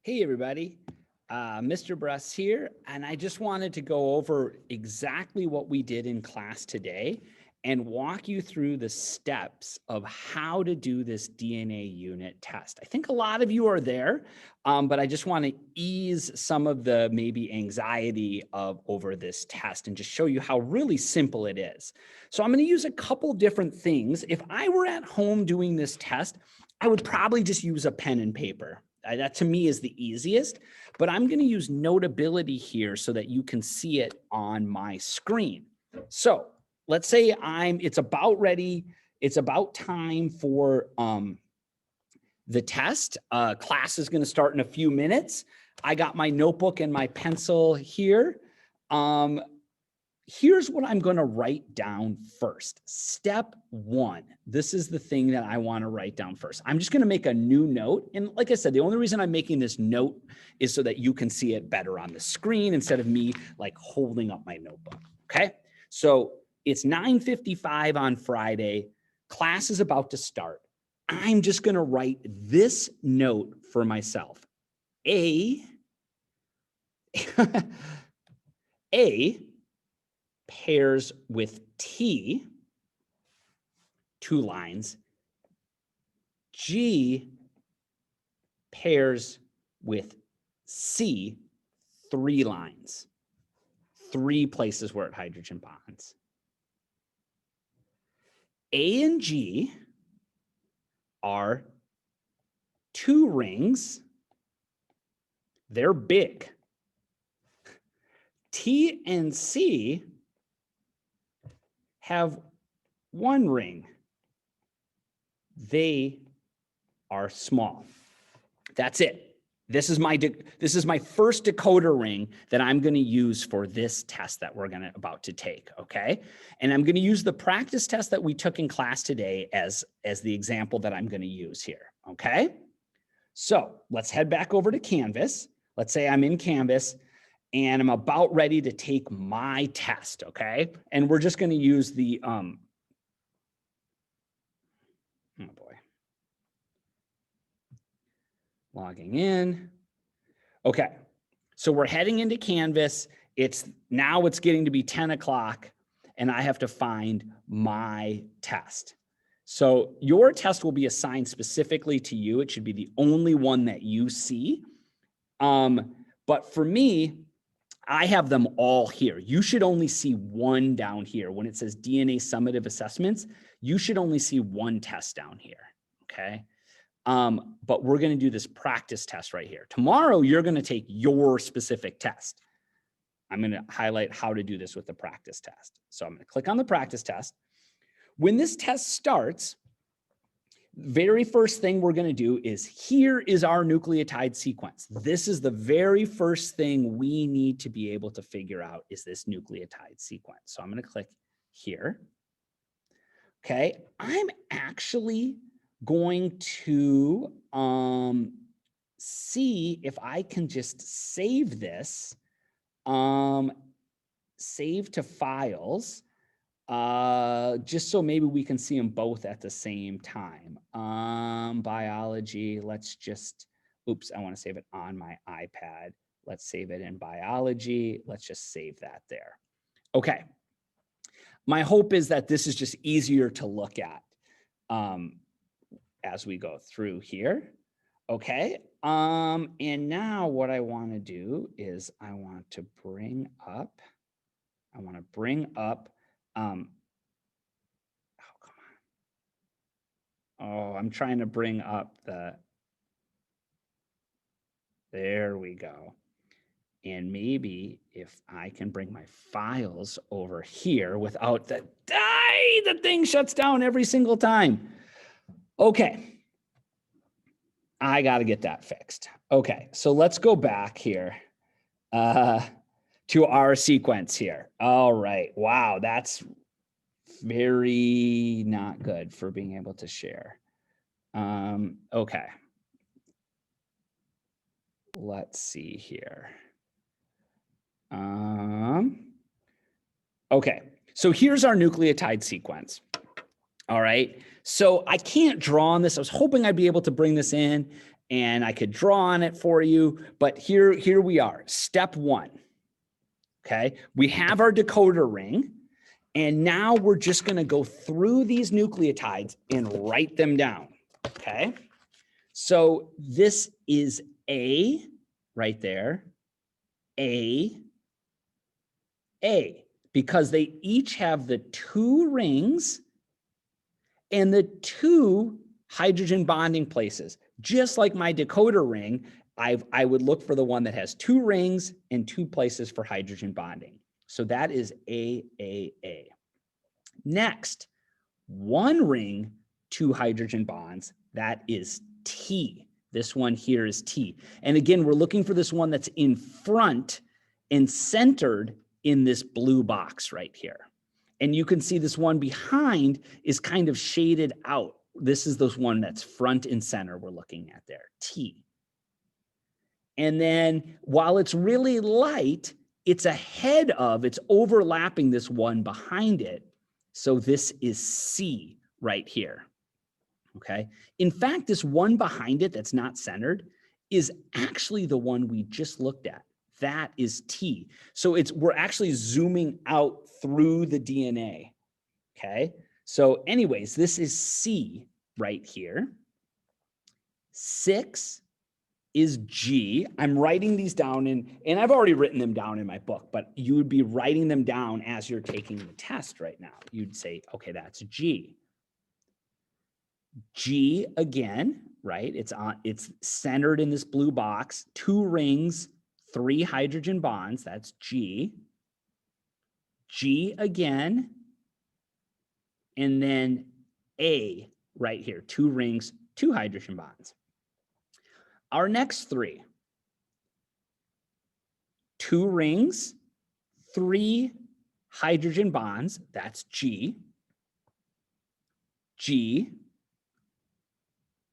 Hey everybody, Mr. Bruss here, and I just wanted to go over exactly what we did in class today and walk you through the steps of how to do this DNA unit test. I think a lot of you are there, but I just want to ease some of the maybe anxiety over this test and just show you how really simple it is. So I'm going to use a couple different things. If I were at home doing this test, I would probably just use a pen and paper. That to me is the easiest, but I'm going to use Notability here so that you can see it on my screen. So let's say it's about ready. It's about time for the test. Class is going to start in a few minutes. I got my notebook and my pencil here. Here's what I'm going to write down first. Step one. This is the thing that I want to write down first. I'm just going to make a new note. And like I said, the only reason I'm making this note is so that you can see it better on the screen instead of me like holding up my notebook. Okay. So it's 9:55 on Friday. Class is about to start. I'm just going to write this note for myself. A pairs with T, 2 lines. G pairs with C, 3 lines. 3 places where it hydrogen bonds. A and G are 2 rings. They're big. T and C have 1 ring. They are small. That's it. This is my first decoder ring that I'm going to use for this test that we're about to take, okay? And I'm going to use the practice test that we took in class today as the example that I'm going to use here, okay? So let's head back over to Canvas. Let's say I'm in Canvas and I'm about ready to take my test, okay? And we're just going to use the, oh boy. Logging in. Okay, so we're heading into Canvas. Now it's getting to be 10 o'clock and I have to find my test. So your test will be assigned specifically to you. It should be the only one that you see. But for me, I have them all here. You should only see one down here. When it says DNA summative assessments, you should only see one test down here, okay? But we're going to do this practice test right here. Tomorrow, you're going to take your specific test. I'm going to highlight how to do this with the practice test. So I'm going to click on the practice test. When this test starts, very first thing we're going to do is here is our nucleotide sequence. This is the very first thing we need to be able to figure out is this nucleotide sequence. So I'm going to click here. Okay, I'm actually going to see if I can just save this, save to files, just so maybe we can see them both at the same time. Biology, let's just, oops, I want to save it on my iPad. Let's save it in biology. Let's just save that there. Okay. My hope is that this is just easier to look at as we go through here. Okay. And now what I want to do is I want to bring up, oh, come on. Oh, I'm trying to bring up there we go. And maybe if I can bring my files over here without the thing shuts down every single time. Okay. I got to get that fixed. Okay. So let's go back here to our sequence here. All right. Wow. That's very not good for being able to share. Okay. Let's see here. Okay, so here's our nucleotide sequence. All right, So I can't draw on this. I was hoping I'd be able to bring this in and I could draw on it for you, but here we are. Step one, okay? We have our decoder ring, and now we're just gonna go through these nucleotides and write them down, okay? So this is A right there, A, because they each have the 2 rings and the 2 hydrogen bonding places. Just like my decoder ring, I would look for the one that has 2 rings and 2 places for hydrogen bonding. So that is AAA. Next, 1 ring, 2 hydrogen bonds, that is T. This one here is T. And again, we're looking for this one that's in front and centered in this blue box right here. And you can see this one behind is kind of shaded out. This is this one that's front and center we're looking at there, T. And then while it's really light, it's ahead of, it's overlapping this one behind it. So this is C right here, okay? In fact, this one behind it that's not centered is actually the one we just looked at. That is T. So we're actually zooming out through the DNA, okay? So anyways, this is C right here. 6 is G. I'm writing these down and I've already written them down in my book, but you would be writing them down as you're taking the test right now. You'd say, okay, that's G. G again, right? It's centered in this blue box, 2 rings, 3 hydrogen bonds, that's G. G again, and then A right here, 2 rings, 2 hydrogen bonds. Our next 3, 2 rings, 3 hydrogen bonds, that's G. G,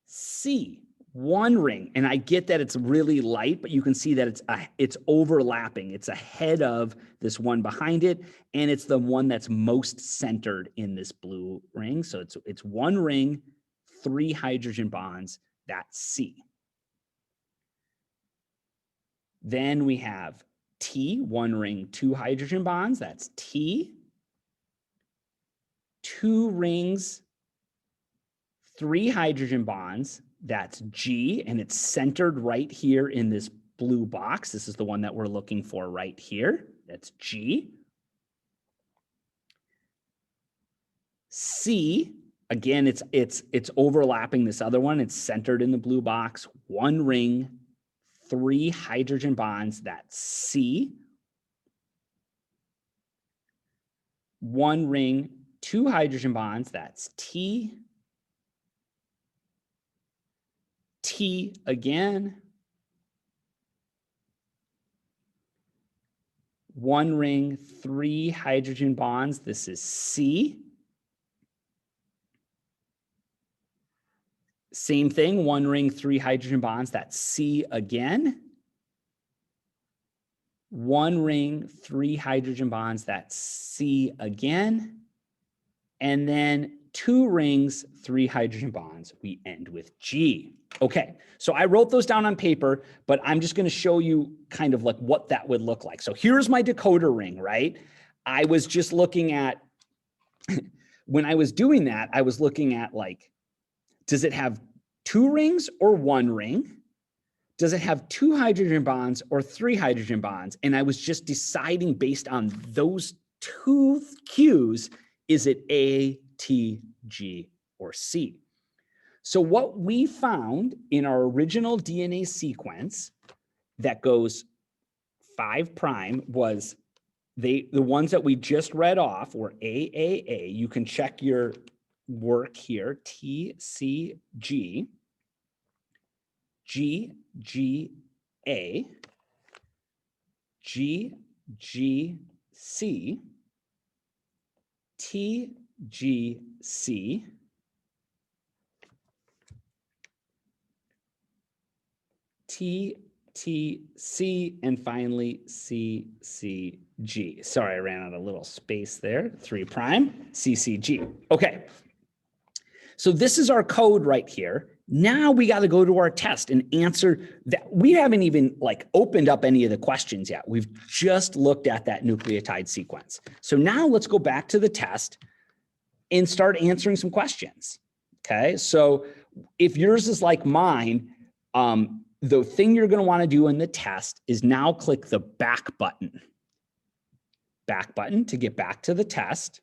C, 1 ring, and I get that it's really light, but you can see that it's overlapping. It's ahead of this one behind it, and it's the one that's most centered in this blue ring. So it's 1 ring, 3 hydrogen bonds, that's C. Then we have T, 1 ring, 2 hydrogen bonds, that's T. 2 rings, 3 hydrogen bonds, that's G, and it's centered right here in this blue box. This is the one that we're looking for right here. That's G. C, again, it's overlapping this other one. It's centered in the blue box. 1 ring, 3 hydrogen bonds, that's C. 1 ring, 2 hydrogen bonds, that's T. T again. 1 ring, 3 hydrogen bonds, this is C. Same thing, 1 ring, 3 hydrogen bonds, that's C again. 1 ring, 3 hydrogen bonds, that's C again. And then 2 rings, 3 hydrogen bonds, we end with G. Okay, so I wrote those down on paper, but I'm just gonna show you kind of like what that would look like. So here's my decoder ring, right? I was just looking at, when I was doing that, I was looking at like, does it have 2 rings or 1 ring? Does it have 2 hydrogen bonds or 3 hydrogen bonds? And I was just deciding based on those 2 cues, is it A, T, G, or C? So what we found in our original DNA sequence that goes 5' was the ones that we just read off were AAA. You can check your work here, T, C, G, G, G, A, G, G, C, T, G, C, T, T, C, and finally C, C, G. Sorry, I ran out a little space there. 3', C, C, G. Okay. So this is our code right here. Now we got to go to our test and answer that. We haven't even like opened up any of the questions yet. We've just looked at that nucleotide sequence. So now let's go back to the test and start answering some questions. Okay. So if yours is like mine, the thing you're going to want to do in the test is now click the back button to get back to the test.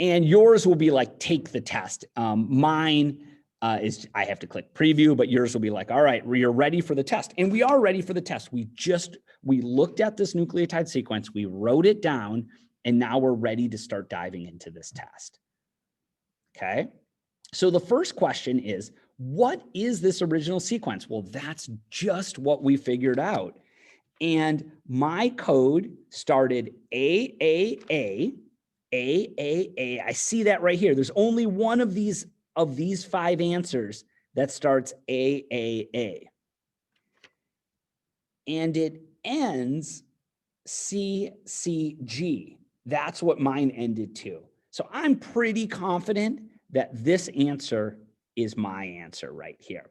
And yours will be like, take the test. Mine is, I have to click preview, but yours will be like, all right, you're ready for the test. And we are ready for the test. We looked at this nucleotide sequence, we wrote it down, and now we're ready to start diving into this test. Okay. So the first question is, what is this original sequence? Well, that's just what we figured out. And my code started AAA. I see that right here. There's only one of these 5 answers that starts AAA. And it ends CCG. That's what mine ended to. So I'm pretty confident that this answer is my answer right here.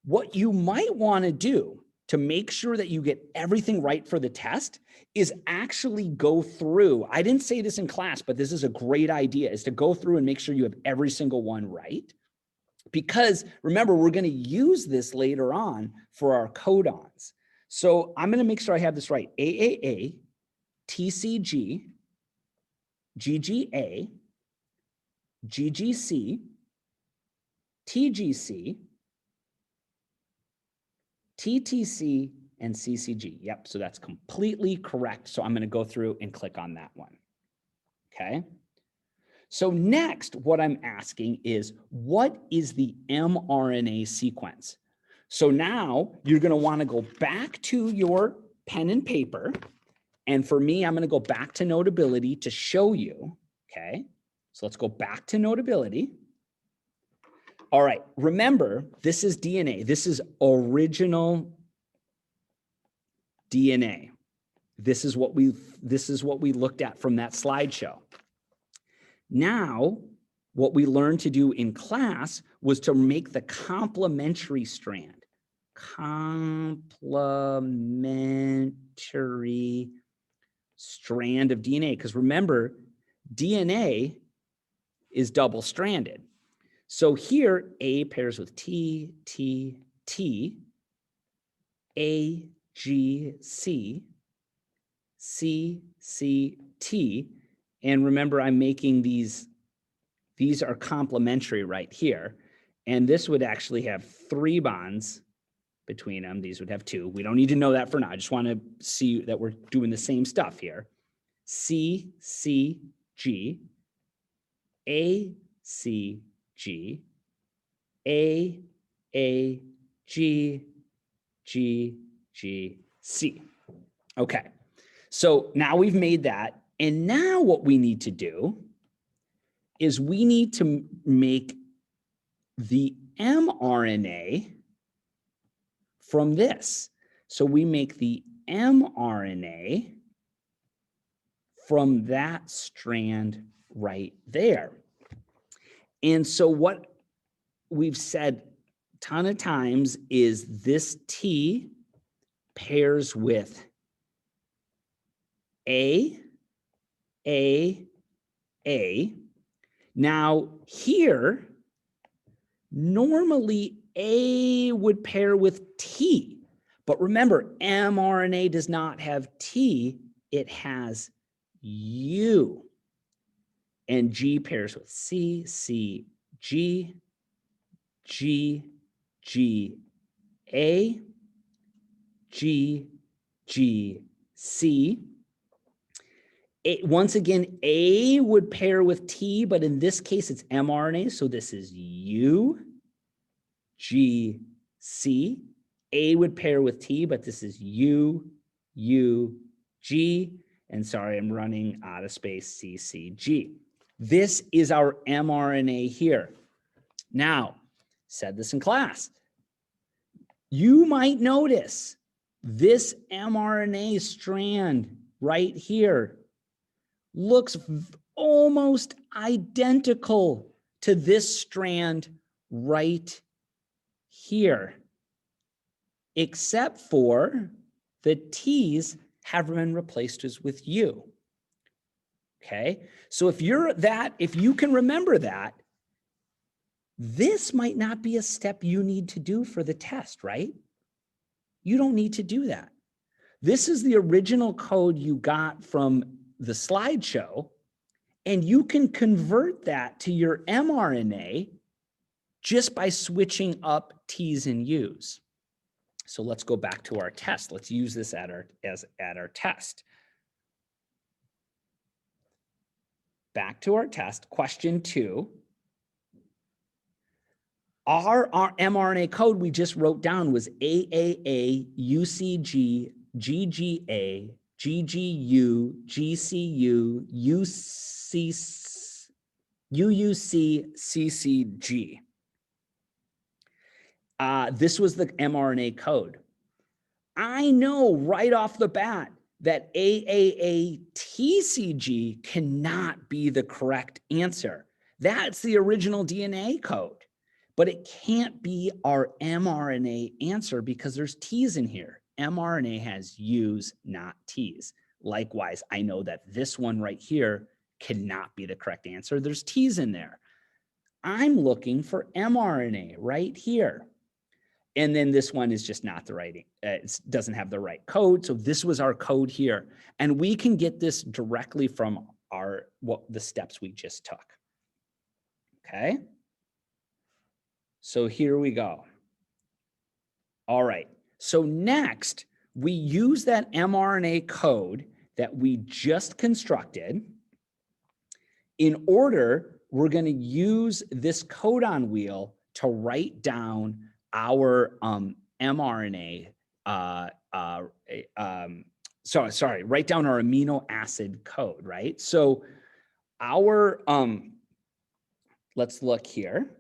What you might want to do to make sure that you get everything right for the test is actually go through. I didn't say this in class, but this is a great idea, is to go through and make sure you have every single one right. Because remember, we're going to use this later on for our codons. So I'm going to make sure I have this right. AAA, TCG, GGA, GGC, TGC, TTC, and CCG. Yep, so that's completely correct. So I'm going to go through and click on that one. Okay. So next, what I'm asking is, what is the mRNA sequence? So now you're going to want to go back to your pen and paper. And for me, I'm going to go back to Notability to show you. Okay. So let's go back to Notability. All right. Remember, this is DNA. This is original DNA. This is what we looked at from that slideshow. Now, what we learned to do in class was to make the complementary strand. Complementary strand of DNA. Because remember, DNA is double-stranded. So here, A pairs with T, T, T, A, G, C, C, C, T. And remember, I'm making these are complementary right here. And this would actually have 3 bonds between them. These would have 2. We don't need to know that for now. I just want to see that we're doing the same stuff here. C, C, G, A, C, G, A, G, G, G, C. Okay, so now we've made that. And now what we need to do is we need to make the mRNA from this. So we make the mRNA from that strand right there. And so what we've said a ton of times is this T pairs with A. Now here, normally A would pair with T, but remember, mRNA does not have T, it has U. And G pairs with C, C, G, G, G, A, G, G, C. Once again, A would pair with T, but in this case, it's mRNA. So this is U, G, C. A would pair with T, but this is U, U, G. And sorry, I'm running out of space, C, C, G. This is our mRNA here. Now, said this in class. You might notice this mRNA strand right here looks almost identical to this strand right here, except for the T's have been replaced with U. Okay, so if you can remember that, this might not be a step you need to do for the test, right? You don't need to do that. This is the original code you got from the slideshow, and you can convert that to your mRNA just by switching up T's and U's. So let's go back to our test. Let's use this at our test. Back to our test, question 2. Our mRNA code we just wrote down was AAA, UCG, GGA, GGU, GCU, UUC, CCG. This was the mRNA code. I know right off the bat that AAA-TCG cannot be the correct answer. That's the original DNA code, but it can't be our mRNA answer because there's T's in here. mRNA has U's, not T's. Likewise, I know that this one right here cannot be the correct answer. There's T's in there. I'm looking for mRNA right here. And then this one is just not the right, it doesn't have the right code. So this was our code here. And we can get this directly from the steps we just took. Okay. So here we go. All right. So next, we use that mRNA code that we just constructed. In order, we're going to use this codon wheel to write down our mRNA, write down our amino acid code, right? So our, let's look here.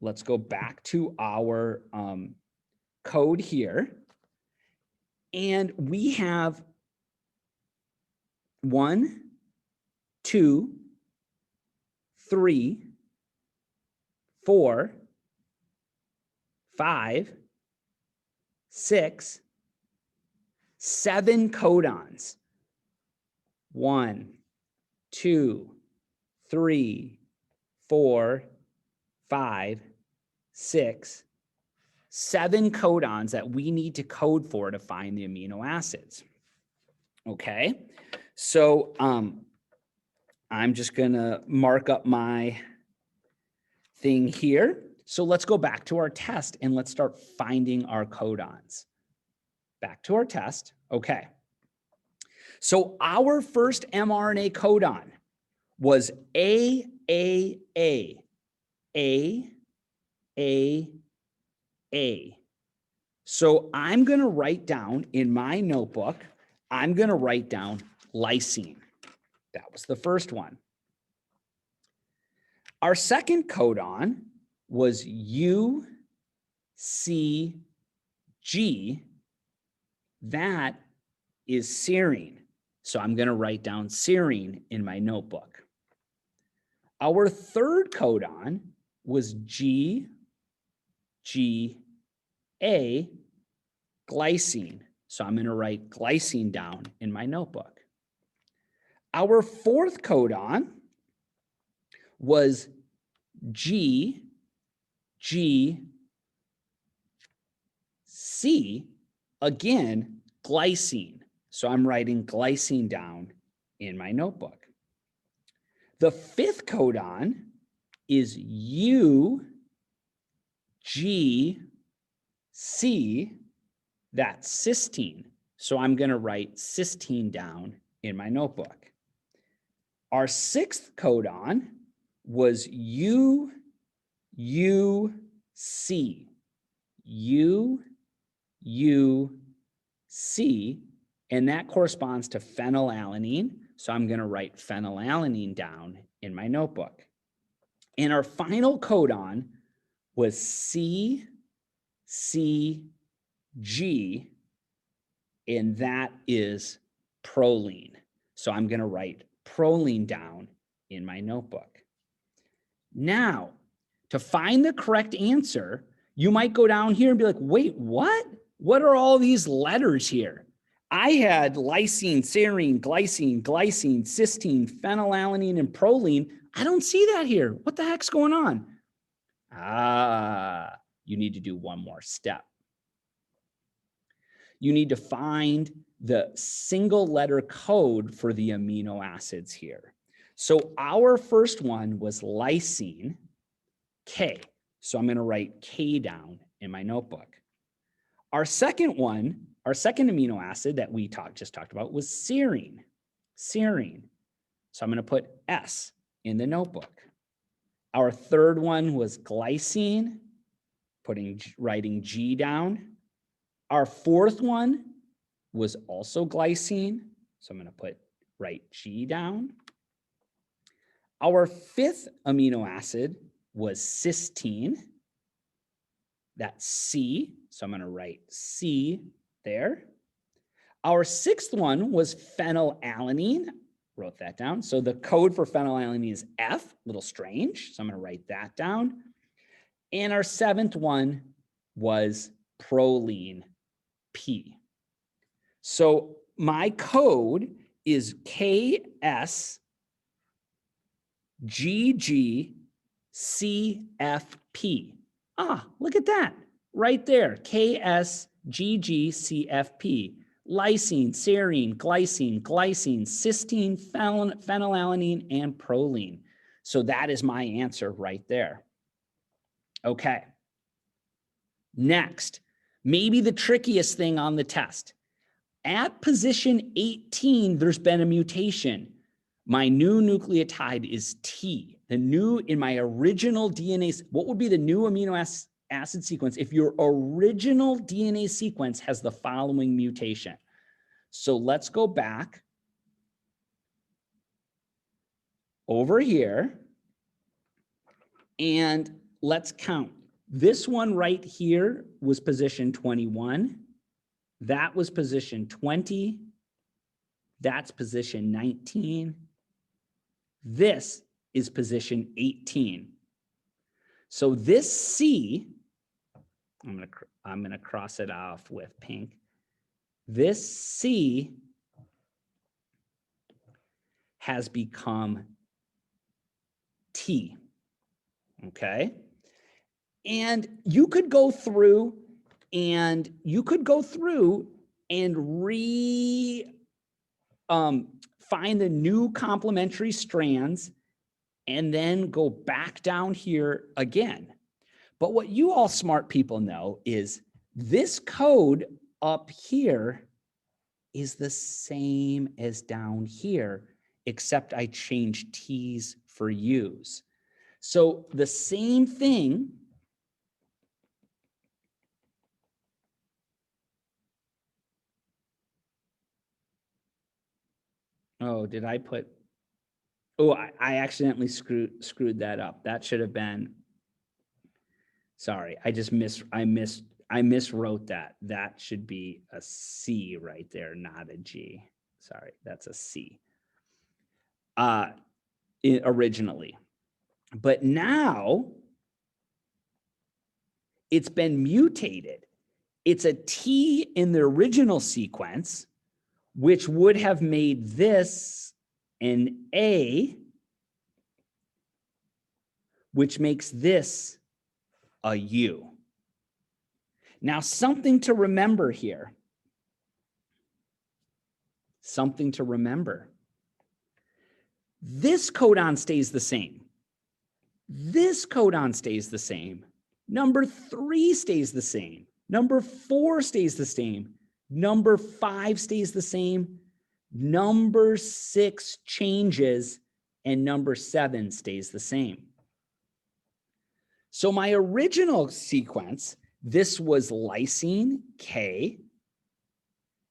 Let's go back to our code here. And we have 1, 2, 3, 4, 5, 6, 7 codons. 1, 2, 3, 4, 5, 6, 7 codons that we need to code for to find the amino acids. Okay, so I'm just gonna mark up my thing here. So let's go back to our test and let's start finding our codons. Back to our test. Okay. So our first mRNA codon was AAA. A. So I'm going to write down in my notebook, I'm going to write down lysine. That was the first one. Our second codon was UCG. That is serine. So I'm going to write down serine in my notebook. Our third codon was GGA, glycine. So I'm going to write glycine down in my notebook. Our fourth codon was GGC. Again, glycine. So I'm writing glycine down in my notebook. The fifth codon is UGC. That's cysteine. So I'm going to write cysteine down in my notebook. Our sixth codon was UUC. UUC, and that corresponds to phenylalanine. So I'm going to write phenylalanine down in my notebook. And our final codon was CCG, and that is proline. So I'm going to write proline down in my notebook. Now, to find the correct answer, you might go down here and be like, wait, what? What are all these letters here? I had lysine, serine, glycine, cysteine, phenylalanine, and proline. I don't see that here. What the heck's going on? You need to do one more step. You need to find the single letter code for the amino acids here. So our first one was lysine, K. So I'm going to write K down in my notebook. Our second one, our second amino acid that we just talked about was serine. Serine. So I'm going to put S in the notebook. Our third one was glycine, writing G down. Our fourth one was also glycine. So I'm going to write G down. Our fifth amino acid was cysteine. That's C. So I'm going to write C there. Our sixth one was phenylalanine. Wrote that down. So the code for phenylalanine is F, a little strange. So I'm going to write that down. And our seventh one was proline, P. So my code is KSGGCFP. Look at that right there. KSGGCFP. Lysine, serine, glycine, cysteine, phenylalanine, and proline. So that is my answer right there. Okay. Next, maybe the trickiest thing on the test. At position 18, there's been a mutation. My new nucleotide is T. The new, in my original DNA, what would be the new amino acid sequence if your original DNA sequence has the following mutation? So let's go back over here and let's count. This one right here was position 21. That was position 20. That's position 19. This is position 18. So this C, I'm gonna cross it off with pink. This C has become T, okay? And you could go through and find the new complementary strands and then go back down here again. But what you all smart people know is this code up here is the same as down here, except I changed T's for U's. So the same thing. Oh, did I put, oh, I accidentally screwed that up. That should have been, sorry, I miswrote that. That should be a C right there, not a G. Sorry, that's a C originally. But now it's been mutated. It's a T in the original sequence, which would have made this an A, which makes this a U. Now, something to remember here. Something to remember. This codon stays the same. This codon stays the same. Number 3 stays the same. Number 4 stays the same. Number 5 stays the same. Number 6 changes, and number 7 stays the same. So my original sequence, this was lysine, K.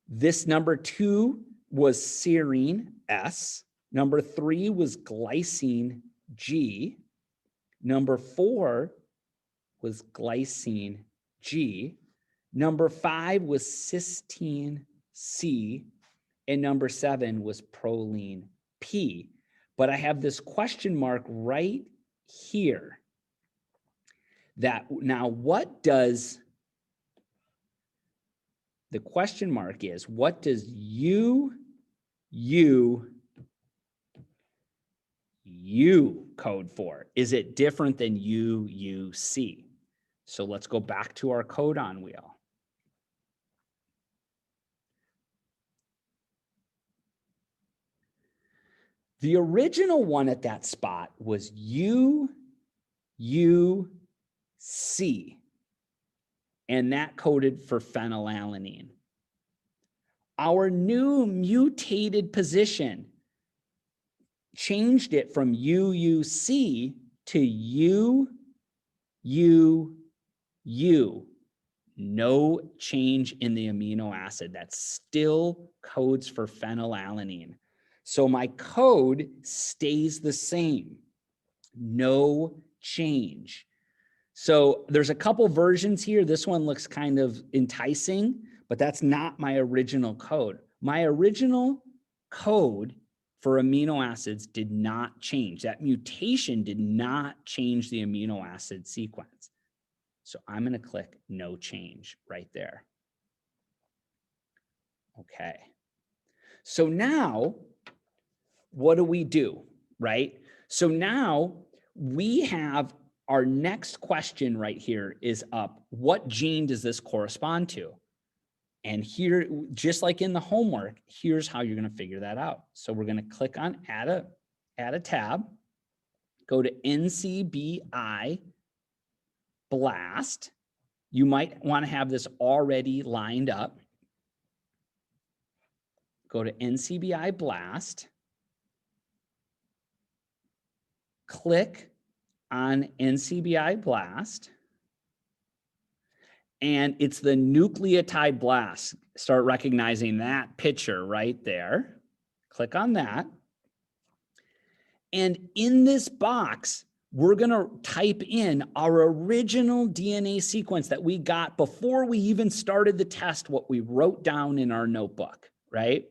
This number 2 was serine, S. Number 3 was glycine, G. Number 4 was glycine, G. Number 5 was cysteine, C. And number 7 was proline, P. But I have this question mark right here. That now, what does the question mark is, what does U code for? Is it different than UUC? So let's go back to our codon wheel. The original one at that spot was UUC, and that coded for phenylalanine. Our new mutated position changed it from UUC to UUU. No change in the amino acid. That still codes for phenylalanine. So my code stays the same. No change. So there's a couple versions here. This one looks kind of enticing, but that's not my original code. My original code for amino acids did not change. That mutation did not change the amino acid sequence. So I'm going to click no change right there. Okay. So now, what do, right? So now we have our next question right here is up. What gene does this correspond to? And here, just like in the homework, here's how you're going to figure that out. So we're going to click on add a tab, go to NCBI BLAST. You might want to have this already lined up. Go to NCBI BLAST. Click on NCBI BLAST. And it's the nucleotide blast. Start recognizing that picture right there. Click on that. And in this box, we're going to type in our original DNA sequence that we got before we even started the test, what we wrote down in our notebook, right?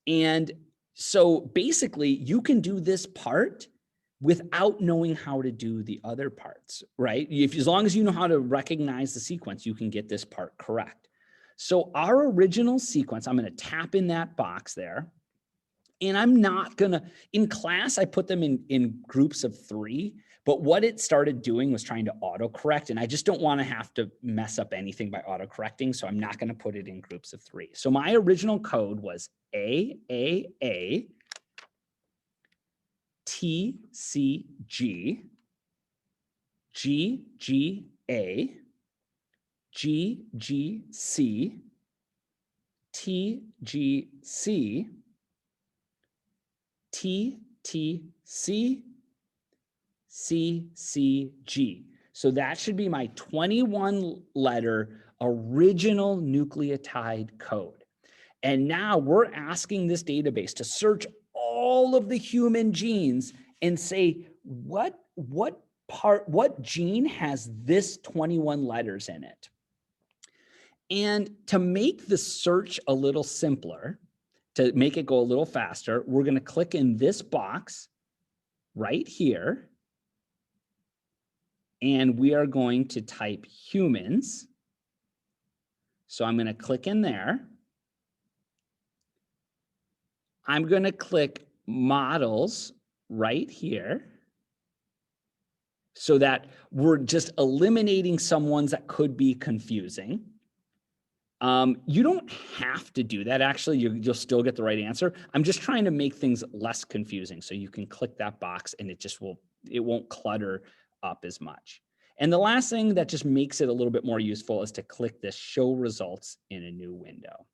And so basically, you can do this part without knowing how to do the other parts, right? As long as you know how to recognize the sequence, you can get this part correct. So our original sequence, I'm going to tap in that box there. And I'm not going to, in class, I put them in groups of 3. But what it started doing was trying to autocorrect. And I just don't want to have to mess up anything by autocorrecting. So I'm not going to put it in groups of 3. So my original code was AAA, TCG, GGA, GGC, TGC, TTC, CCG. So that should be my 21-letter original nucleotide code. And now we're asking this database to search all of the human genes and say, what gene has this 21 letters in it? And to make the search a little simpler, to make it go a little faster, we're going to click in this box right here. And we are going to type humans. So I'm going to click in there. I'm going to click models right here so that we're just eliminating some ones that could be confusing. You don't have to do that. Actually, you'll still get the right answer. I'm just trying to make things less confusing. So you can click that box and it won't clutter up as much. And the last thing that just makes it a little bit more useful is to click this show results in a new window.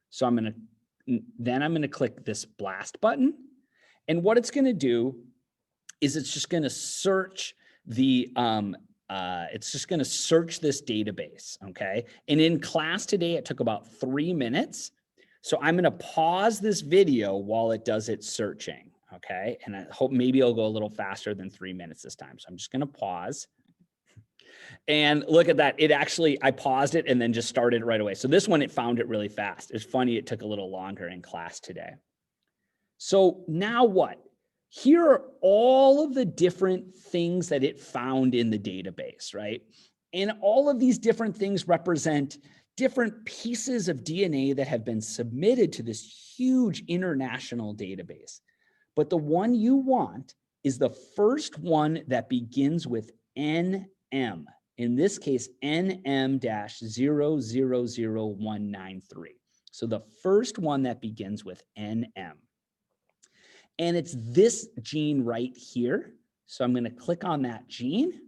So I'm going to click this blast button. And what it's going to do is it's just going to search this database, okay? And in class today, it took about 3 minutes. So I'm going to pause this video while it does its searching, okay? And I hope maybe it'll go a little faster than 3 minutes this time. So I'm just going to pause. And look at that. I paused it and then just started it right away. So this one, it found it really fast. It's funny, it took a little longer in class today. So now what? here are all of the different things that it found in the database, right? And all of these different things represent different pieces of DNA that have been submitted to this huge international database. But the one you want is the first one that begins with NM. In this case, NM-000193. So the first one that begins with NM. And it's this gene right here. So I'm going to click on that gene.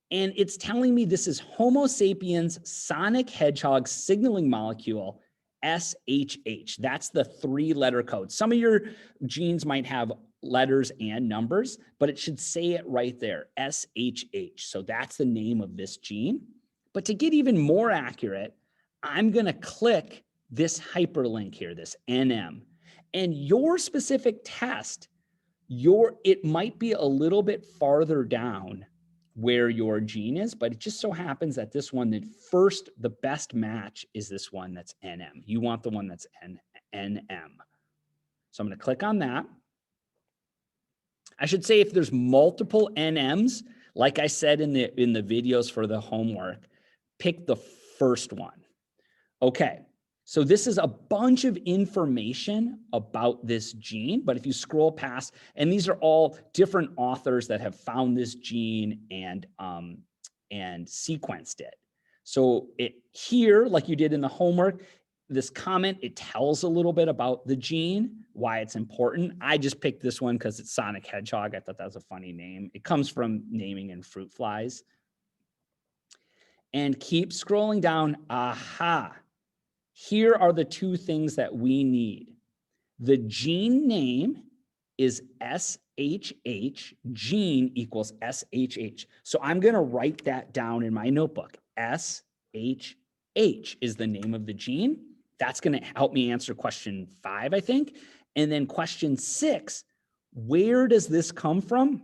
And it's telling me this is Homo sapiens sonic hedgehog signaling molecule, SHH. That's the 3-letter code. Some of your genes might have letters and numbers, but it should say it right there, SHH. So that's the name of this gene. But to get even more accurate, I'm going to click this hyperlink here, this NM. And your specific test, it might be a little bit farther down where your gene is, but it just so happens that this one, the best match is this one that's NM. You want the one that's NM. So I'm going to click on that. I should say if there's multiple NMs, like I said in the videos for the homework, pick the first one. Okay. So this is a bunch of information about this gene, but if you scroll past, and these are all different authors that have found this gene and sequenced it. So here, like you did in the homework, this comment, it tells a little bit about the gene, why it's important. I just picked this one because it's Sonic Hedgehog. I thought that was a funny name. It comes from naming in fruit flies. And keep scrolling down. Aha. Here are the two things that we need. The gene name is SHH, gene equals SHH. So I'm going to write that down in my notebook. SHH is the name of the gene. That's going to help me answer question 5, I think. And then question 6, where does this come from?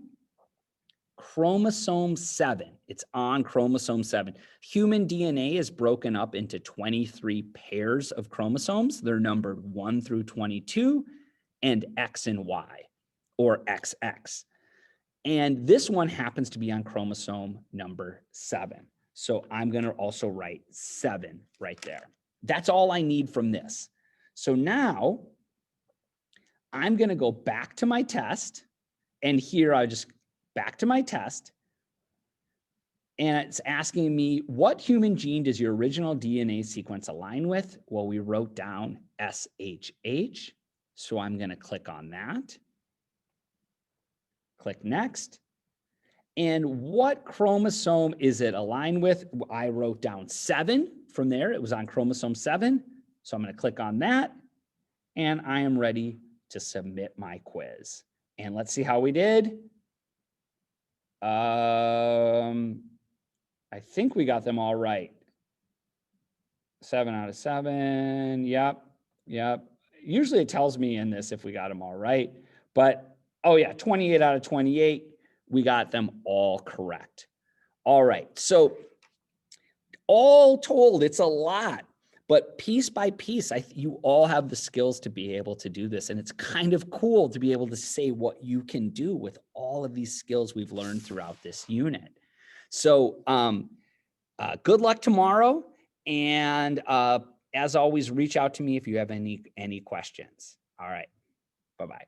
Chromosome 7. It's on chromosome 7. Human DNA is broken up into 23 pairs of chromosomes. They're numbered 1 through 22 and X and Y, or XX. And this one happens to be on chromosome number 7. So I'm going to also write 7 right there. That's all I need from this. So now I'm going to go back to my test. And here I just back to my test. And it's asking me, what human gene does your original DNA sequence align with? Well, we wrote down SHH. So I'm going to click on that. Click next. And what chromosome is it aligned with? I wrote down 7 from there. It was on chromosome 7. So I'm going to click on that. And I am ready to submit my quiz. And let's see how we did. I think we got them all right. 7 out of 7. Yep. Usually it tells me in this if we got them all right. But, oh yeah, 28 out of 28. We got them all correct. All right. So all told, it's a lot. But piece by piece, you all have the skills to be able to do this. And it's kind of cool to be able to say what you can do with all of these skills we've learned throughout this unit. So good luck tomorrow. And as always, reach out to me if you have any questions. All right. Bye-bye.